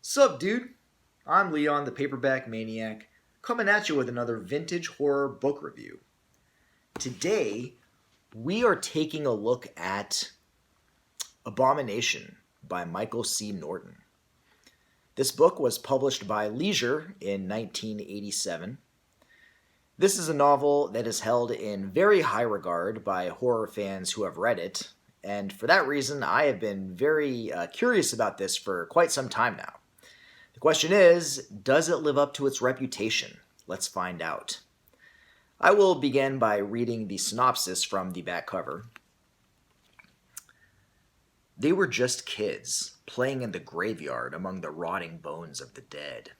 Sup, dude? I'm Leon, the Paperback Maniac, coming at you with another vintage horror book review. Today, we are taking a look at Abomination by Michael C. Norton. This book was published by Leisure in 1987. This is a novel that is held in very high regard by horror fans who have read it, and for that reason, I have been very curious about this for quite some time now. The question is, does it live up to its reputation? Let's find out. I will begin by reading the synopsis from the back cover. They were just kids, playing in the graveyard among the rotting bones of the dead.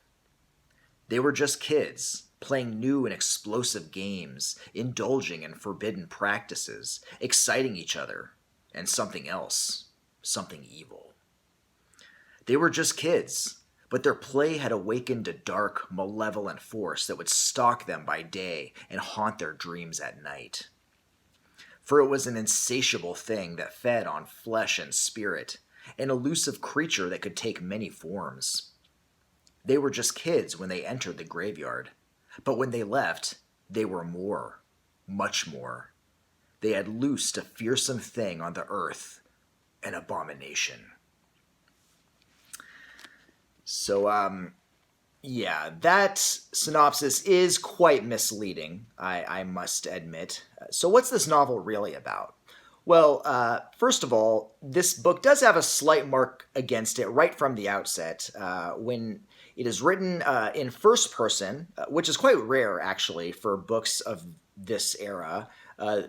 They were just kids, playing new and explosive games, indulging in forbidden practices, exciting each other, and something else, something evil. They were just kids, but their play had awakened a dark, malevolent force that would stalk them by day and haunt their dreams at night. For it was an insatiable thing that fed on flesh and spirit, an elusive creature that could take many forms. They were just kids when they entered the graveyard, but when they left, they were more, much more. They had loosed a fearsome thing on the earth, an abomination. So, that synopsis is quite misleading, I must admit. So what's this novel really about? Well, first of all, this book does have a slight mark against it right from the outset. When it is written in first person, which is quite rare, actually, for books of this era.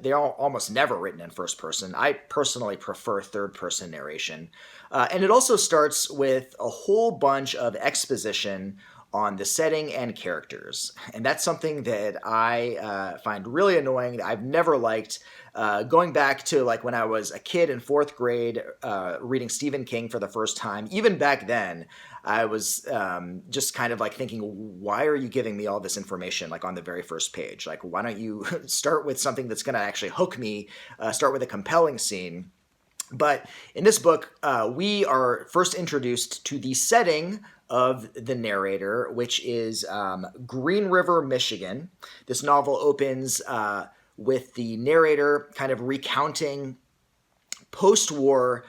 They're almost never written in first person. I personally prefer third person narration. And it also starts with a whole bunch of exposition on the setting and characters. And that's something that I find really annoying, that I've never liked. Going back to like when I was a kid in fourth grade reading Stephen King for the first time, even back then, I was just kind of like thinking, why are you giving me all this information like on the very first page? Like, why don't you start with something that's going to actually hook me, start with a compelling scene? But in this book, we are first introduced to the setting of the narrator, which is Green River, Michigan. This novel opens with the narrator kind of recounting post-war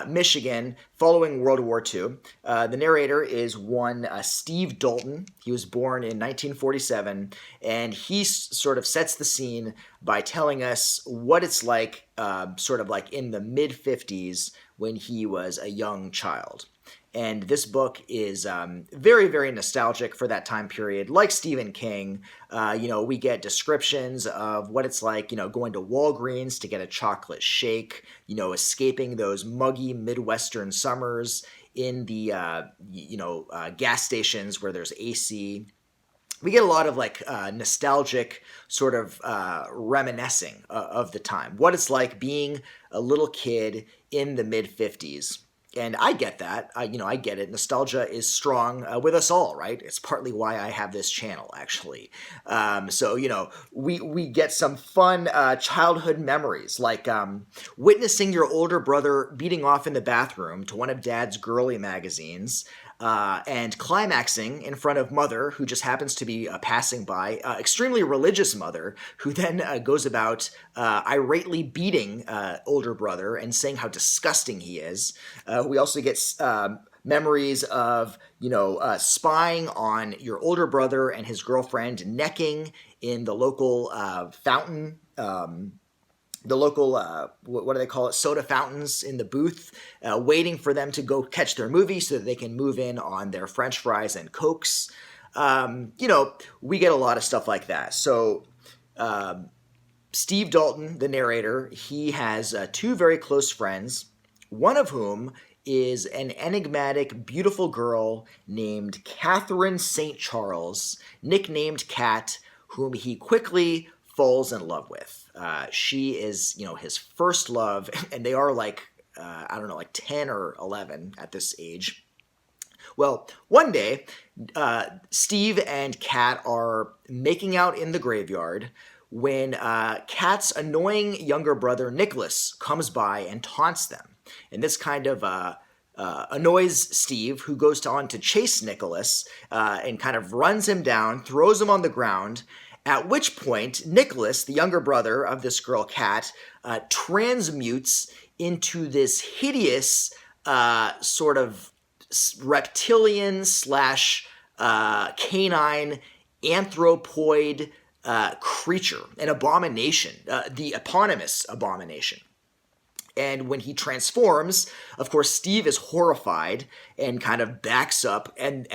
Michigan following World War II. The narrator is one Steve Dalton. He was born in 1947, and he sort of sets the scene by telling us what it's like sort of like in the mid-50s when he was a young child. And this book is very, very nostalgic for that time period. Like Stephen King, we get descriptions of what it's like, going to Walgreens to get a chocolate shake, escaping those muggy Midwestern summers in the, gas stations where there's AC. We get a lot of nostalgic sort of reminiscing of the time, what it's like being a little kid in the mid-50s. And I get that. I get it. Nostalgia is strong with us all, right? It's partly why I have this channel, actually. We get some fun childhood memories, like witnessing your older brother beating off in the bathroom to one of Dad's girly magazines, and climaxing in front of Mother, who just happens to be passing by, extremely religious Mother, who then goes about irately beating older brother and saying how disgusting he is. We also get memories of, spying on your older brother and his girlfriend necking in the local fountain, the local, what do they call it, soda fountains in the booth, waiting for them to go catch their movie so that they can move in on their French fries and Cokes. We get a lot of stuff like that. So Steve Dalton, the narrator, he has two very close friends, one of whom is an enigmatic, beautiful girl named Catherine St. Charles, nicknamed Cat, whom he quickly falls in love with. She is, his first love, and they are like 10 or 11 at this age. Well, one day, Steve and Kat are making out in the graveyard when Kat's annoying younger brother, Nicholas, comes by and taunts them. And this kind of annoys Steve, who goes on to chase Nicholas and kind of runs him down, throws him on the ground. At which point, Nicholas, the younger brother of this girl, Kat, transmutes into this hideous sort of reptilian slash canine anthropoid creature, an abomination, the eponymous Abomination. And when he transforms, of course, Steve is horrified and kind of backs up, and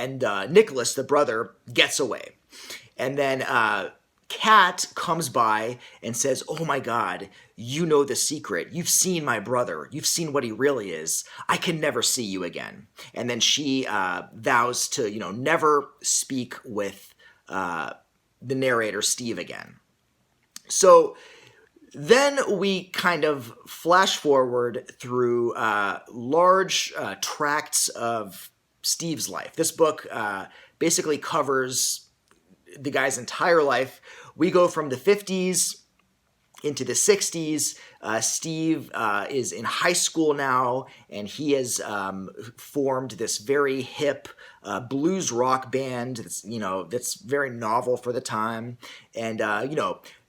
Nicholas, the brother, gets away. And then Kat comes by and says, "Oh my God, you know the secret. You've seen my brother. You've seen what he really is. I can never see you again." And then she vows to, never speak with the narrator, Steve, again. So then we kind of flash forward through large tracts of Steve's life. This book basically covers the guy's entire life. We go from the 50s into the 60s. Steve is in high school now, and he has formed this very hip blues rock band that's very novel for the time. And,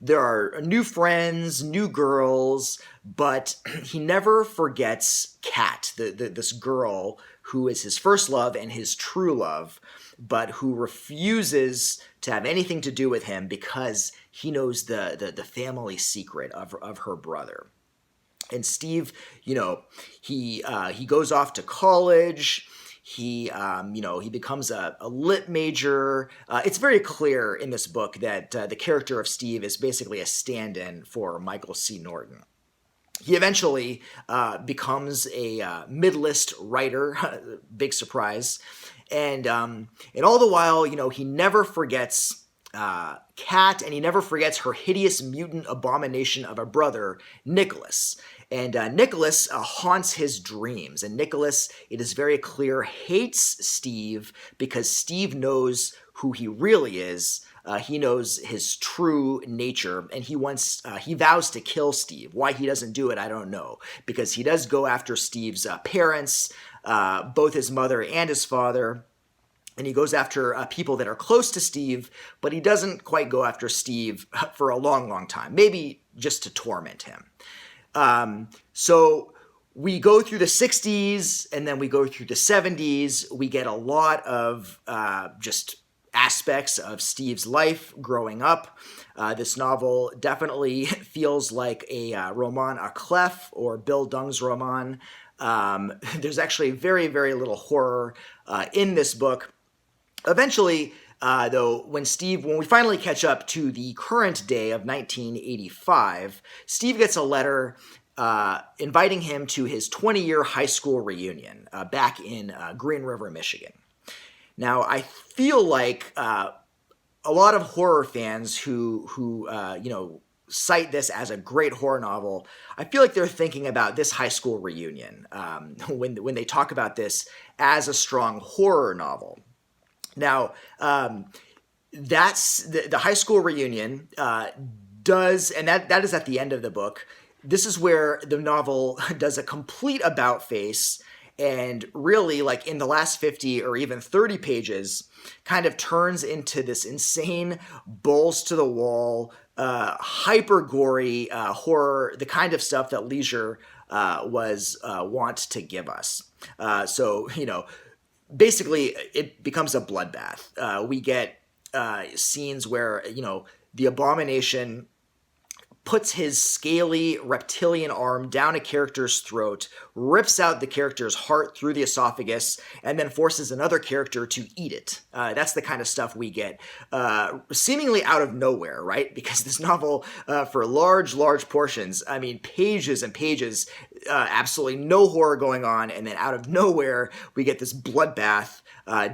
there are new friends, new girls, but he never forgets Kat, this girl who is his first love and his true love, but who refuses to have anything to do with him because he knows the family secret of her brother. And Steve, he goes off to college. He becomes a lit major. It's very clear in this book that the character of Steve is basically a stand-in for Michael C. Norton. He eventually becomes a mid-list writer, big surprise, and all the while, he never forgets Kat, and he never forgets her hideous mutant abomination of a brother, Nicholas. And Nicholas haunts his dreams. And Nicholas, it is very clear, hates Steve because Steve knows who he really is. He knows his true nature, and he vows to kill Steve. Why he doesn't do it, I don't know. Because he does go after Steve's parents, both his mother and his father. And he goes after people that are close to Steve, but he doesn't quite go after Steve for a long, long time. Maybe just to torment him. So we go through the 60s, and then we go through the 70s. We get a lot of just aspects of Steve's life growing up. This novel definitely feels like a roman à clef or bildungsroman. There's actually very, very little horror in this book. Eventually, though, when we finally catch up to the current day of 1985, Steve gets a letter inviting him to his 20-year high school reunion back in Green River, Michigan. Now, I feel like a lot of horror fans who cite this as a great horror novel, I feel like they're thinking about this high school reunion when they talk about this as a strong horror novel. Now, that's the high school reunion does, and that is at the end of the book. This is where the novel does a complete about-face, and really, like in the last 50 or even 30 pages, kind of turns into this insane, balls-to-the-wall, hyper-gory horror, the kind of stuff that Leisure was wont to give us. Basically, it becomes a bloodbath. We get scenes where, the Abomination puts his scaly reptilian arm down a character's throat, rips out the character's heart through the esophagus, and then forces another character to eat it. That's the kind of stuff we get seemingly out of nowhere, right? Because this novel, for large portions, pages and pages, absolutely no horror going on, and then out of nowhere, we get this bloodbath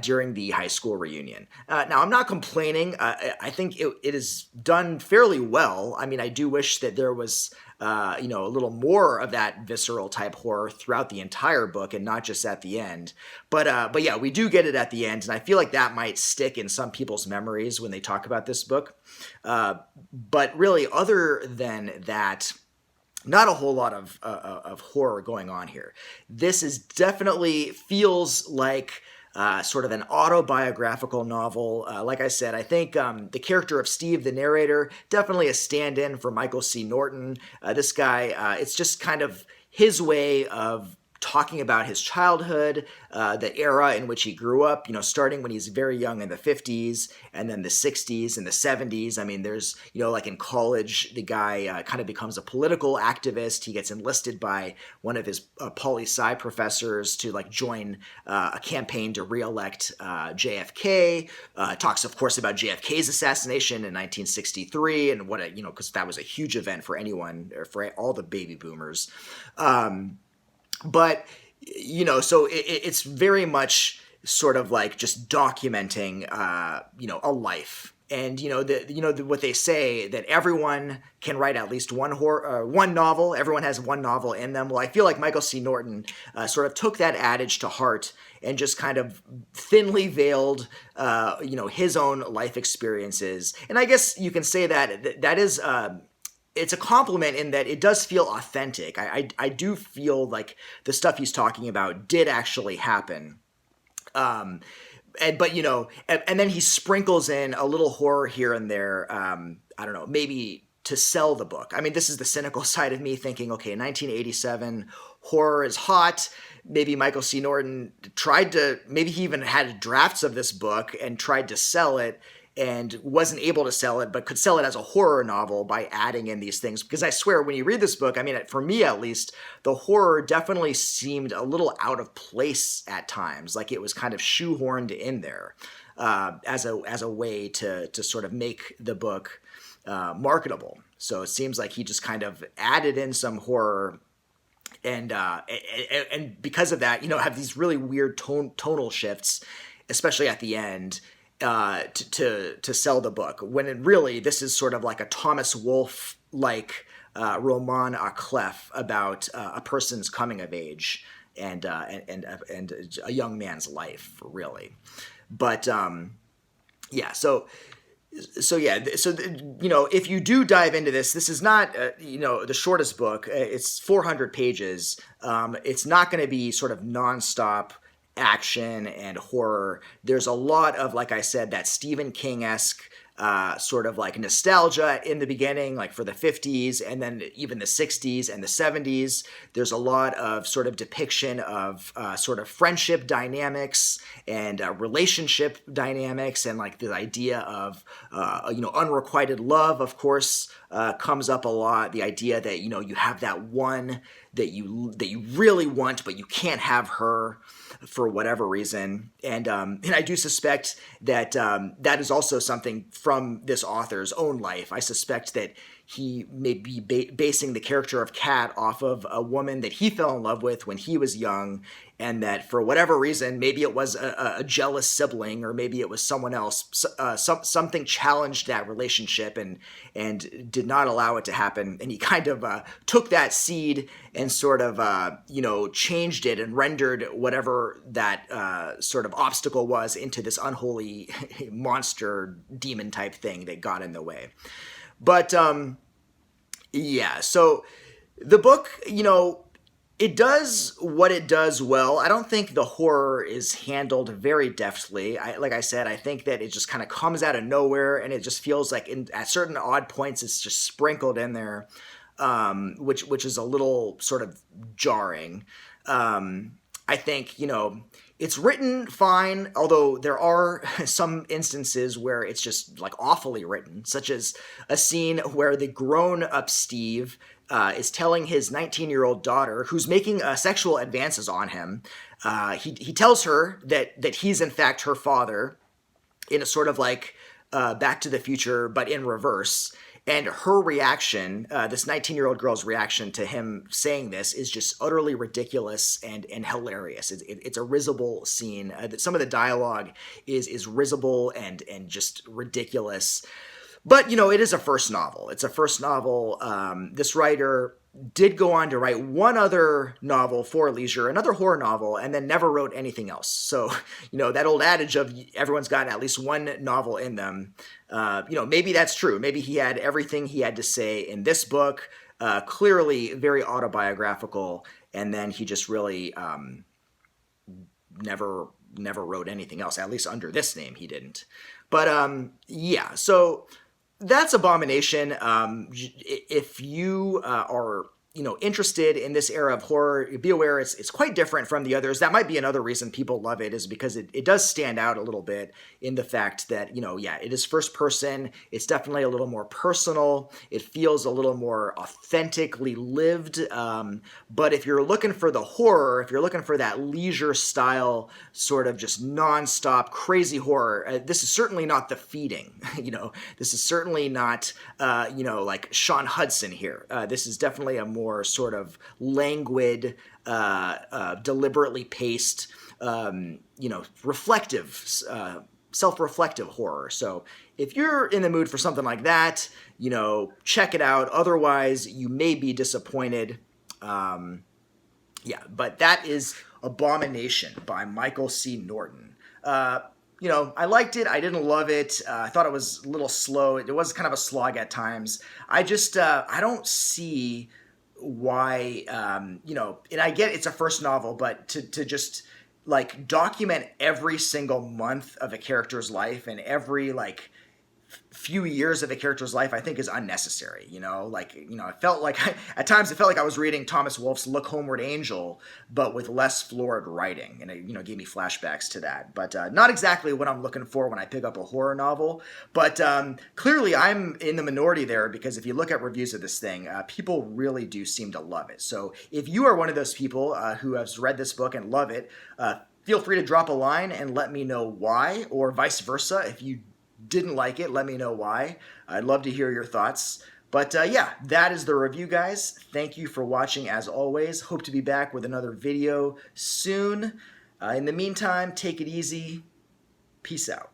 during the high school reunion. Now, I'm not complaining. I think it is done fairly well. I do wish that there was, a little more of that visceral type horror throughout the entire book and not just at the end. But yeah, we do get it at the end, and I feel like that might stick in some people's memories when they talk about this book. But really, other than that, not a whole lot of horror going on here. This is definitely feels like sort of an autobiographical novel. Like I said, I think the character of Steve, the narrator, definitely a stand-in for Michael C. Norton. This guy, it's just kind of his way of talking about his childhood, the era in which he grew up, starting when he's very young in the 50s and then the 60s and the 70s. I mean, there's, like in college, the guy kind of becomes a political activist. He gets enlisted by one of his poli-sci professors to like join a campaign to reelect JFK. Talks, of course, about JFK's assassination in 1963 and what, because that was a huge event for anyone, or for all the baby boomers. But, so it's very much sort of like just documenting, a life. And, what they say, that everyone can write at least one novel. Everyone has one novel in them. Well, I feel like Michael C. Norton sort of took that adage to heart and just kind of thinly veiled, his own life experiences. And I guess you can say that is... it's a compliment in that it does feel authentic. I do feel like the stuff he's talking about did actually happen. But then he sprinkles in a little horror here and there. I don't know, maybe to sell the book. I mean, this is the cynical side of me thinking, okay, 1987, horror is hot. Maybe Michael C. Norton maybe he even had drafts of this book and tried to sell it, and wasn't able to sell it, but could sell it as a horror novel by adding in these things. Because I swear, when you read this book, I mean, for me at least, the horror definitely seemed a little out of place at times. Like it was kind of shoehorned in there as a way to sort of make the book marketable. So it seems like he just kind of added in some horror, and because of that, have these really weird tonal shifts, especially at the end, to sell the book, when really this is sort of like a Thomas Wolfe like roman à clef about a person's coming of age and a young man's life, really. But if you do dive into this is not the shortest book. It's 400 pages. It's not going to be sort of nonstop action and horror. There's a lot of, like I said, that Stephen King-esque sort of like nostalgia in the beginning, like for the 50s, and then even the 60s and the 70s. There's a lot of sort of depiction of sort of friendship dynamics and relationship dynamics, and like the idea of unrequited love, of course, comes up a lot. The idea that you have that one that you really want, but you can't have her for whatever reason. And I do suspect that that is also something from this author's own life. I suspect that he may be basing the character of Kat off of a woman that he fell in love with when he was young, and that for whatever reason, maybe it was a jealous sibling, or maybe it was someone else, something challenged that relationship and did not allow it to happen. And he kind of took that seed and sort of changed it and rendered whatever that sort of obstacle was into this unholy monster demon type thing that got in the way. But so the book, it does what it does well. I don't think the horror is handled very deftly. Like I said, I think that it just kind of comes out of nowhere, and it just feels like at certain odd points it's just sprinkled in there, which is a little sort of jarring. I think, it's written fine, although there are some instances where it's just like awfully written, such as a scene where the grown-up Steve is telling his 19-year-old daughter, who's making sexual advances on him, he tells her that he's in fact her father, in a sort of like Back to the Future, but in reverse. And her reaction, this 19-year-old girl's reaction to him saying this, is just utterly ridiculous and hilarious. It's a risible scene. Some of the dialogue is risible and just ridiculous. But, it is a first novel. It's a first novel. This writer did go on to write one other novel for leisure, another horror novel, and then never wrote anything else. So, that old adage of everyone's got at least one novel in them, maybe that's true. Maybe he had everything he had to say in this book, clearly very autobiographical, and then he just really never wrote anything else. At least under this name, he didn't. But yeah, so that's Abomination. If you are interested in this era of horror, be aware it's quite different from the others. That might be another reason people love it, is because it does stand out a little bit in the fact that, yeah, it is first person. It's definitely a little more personal. It feels a little more authentically lived. But if you're looking for the horror, if you're looking for that leisure style, sort of just nonstop crazy horror, this is certainly not The Feeding. This is certainly not, like Sean Hudson here. This is definitely a more sort of languid, deliberately paced, reflective, self-reflective horror. So if you're in the mood for something like that, check it out. Otherwise, you may be disappointed. Yeah, but that is Abomination by Michael C. Norton. I liked it. I didn't love it. I thought it was a little slow. It was kind of a slog at times. I just, I don't see why, and I get it's a first novel, but to just like document every single month of a character's life and every like few years of a character's life, I think is unnecessary. I felt like at times it felt like I was reading Thomas Wolfe's Look Homeward Angel, but with less florid writing, and it gave me flashbacks to that. But not exactly what I'm looking for when I pick up a horror novel. But clearly I'm in the minority there, because if you look at reviews of this thing, people really do seem to love it. So if you are one of those people who has read this book and love it, feel free to drop a line and let me know why, or vice versa. If you didn't like it, let me know why. I'd love to hear your thoughts. But yeah, that is the review, guys. Thank you for watching as always. Hope to be back with another video soon. In the meantime, take it easy. Peace out.